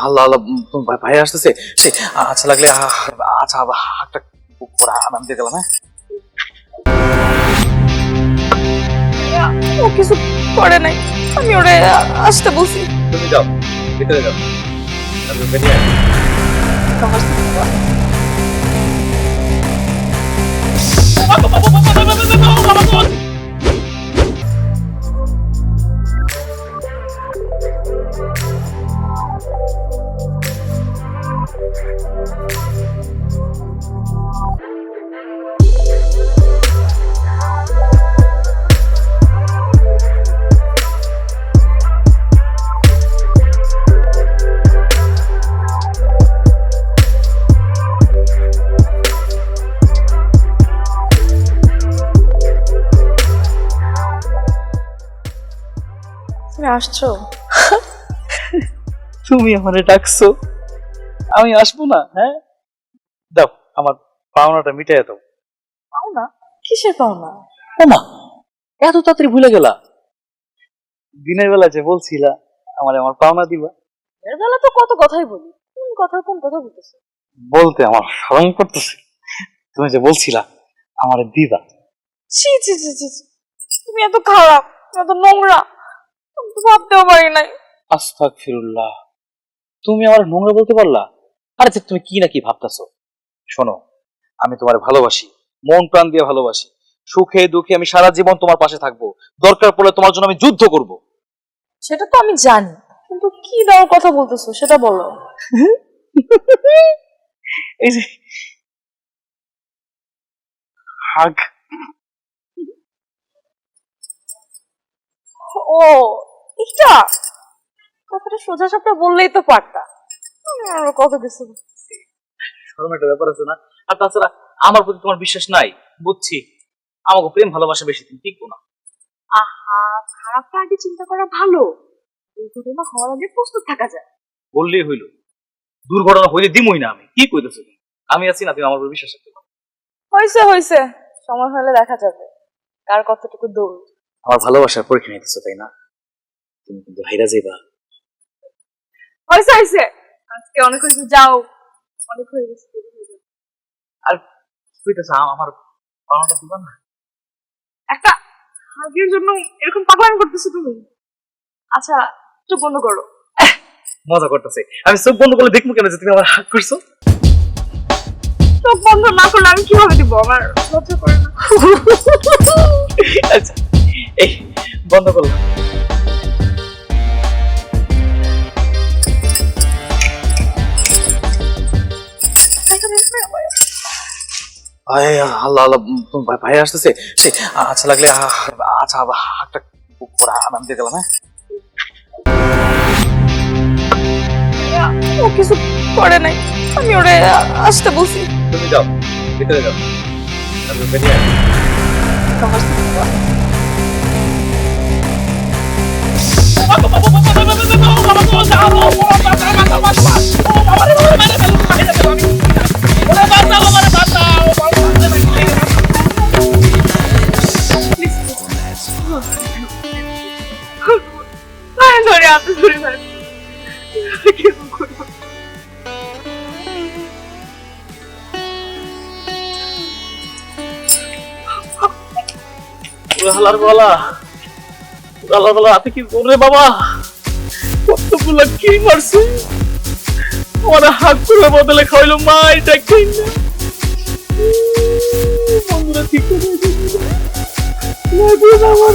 আল্লাহ আল্লাহ, ভাই আসতেছে। সেই আচ্ছা লাগলে আচ্ছা হাতটা পড়া আমি দিয়ে গেলাম। হ্যাঁ, ও কিছু করে নাই, আমি ওরে আসতে বলছি। তুমি যাও, ভিতরে যাও, আমি বেরিয়ে আসি। তুমি আসছো? তুমি আমারে ডাকছো, আমি আসবো না? হ্যাঁ, দাও আমার পাওনাটা মিটাই দাও। পাওনা? কিসের পাওনা? না, এত তাড়াতাড়ি ভুলে গেলা? দিনের বেলা যে বলছিলা আমার পাওনা দিবা। এর বেলা তো কত কথাই বলি, কোন কথা বলতেছো? বলতে আমার শরম করতেছে। তুমি যে বলছিলা আমারে দিবা। ছি ছি ছি ছি ছি। তুমি এত খারাপ, এত নোংরা, আমি তো ভাবতেও পারি নাই। আস্তাগফিরুল্লাহ, তুমি আমার নোংরা বলতে পারলা? আরে তুমি কি না কি ভাবতেছো? শোনো, আমি তোমার ভালোবাসি, মন প্রাণ দিয়ে ভালোবাসি। সুখে দুঃখে আমি সারা জীবন তোমার পাশে থাকবো। দরকার পড়লে তোমার জন্য আমি যুদ্ধ করব। সেটা তো আমি জানি, কিন্তু কি দেওয়ার কথা বলতেছো সেটা বলো। এই যে হাগ। ও, এটা কথাটা সোজা সাপটা বললেই তো পারতা। আমি আরো কত কিছু বলতেছি। শরম একটা ব্যাপার আছে না? আর তাছাড়া আমার প্রতি তোমার বিশ্বাস নাই, বুঝছি। আমাকে প্রেম ভালোবাসা বেশি দিন টিকবো না। আহা, খারাপটা আগে চিন্তা করা ভালো, দুর্ঘটনা হওয়ার আগে প্রস্তুত থাকা যায়। বললেই হইল, দুর্ঘটনা হইলে দিমই না। আমি কি কইতেছো তুমি? আমি আছি না, তুমি আমার উপর বিশ্বাস রাখতে পারো। হয়েছে হয়েছে, সময় হলে দেখা যাবে কার কতটুকু দৌড়। আমার ভালোবাসার পরীক্ষা নিতেছো, তাই না? তুমি কিন্তু হাইরা যাইবা। হয়েছে হয়েছে, আজকে অনেক হয়েছে, যাও, অনেক হয়ে গেছে, দেরি হয়ে যাবে। আর কইতেছো আমার পাওনাটা দিবা না? একটা হাগের জন্য এরকম পাগলামি করতেছো তুমি? আচ্ছা, চোখ বন্ধ করো। মজা করতেছে। আমি চোখ বন্ধ করলে দেখবো কেন যে তুমি আমার হাত করছো? চোখ বন্ধ না করলে আমি কিভাবে দিব? আমার লজ্জা করে না। আচ্ছা, এই বন্ধ করলাম। আল্লাহ আল্লাহ, ভাই আসতেছে। সেই আচ্ছা লাগলে আচ্ছা হাতটা পড়া আমি দিয়ে গেলাম। হ্যাঁ, ও কিছু করে নাই, আমি ওরে আসতে বলছি। তুমি যাও, ভিতরে যাও, আমি বেরিয়ে আসি। ধরে আপনি ধরে ধরে কেমন করবো? হালার গলা, হালার গলা হাতে কি করে বাবা? কতগুলো কি মারছে আমার হাত করে বদলে খাইলো মা। এটা কি বন্ধুরা ঠিক করে আমার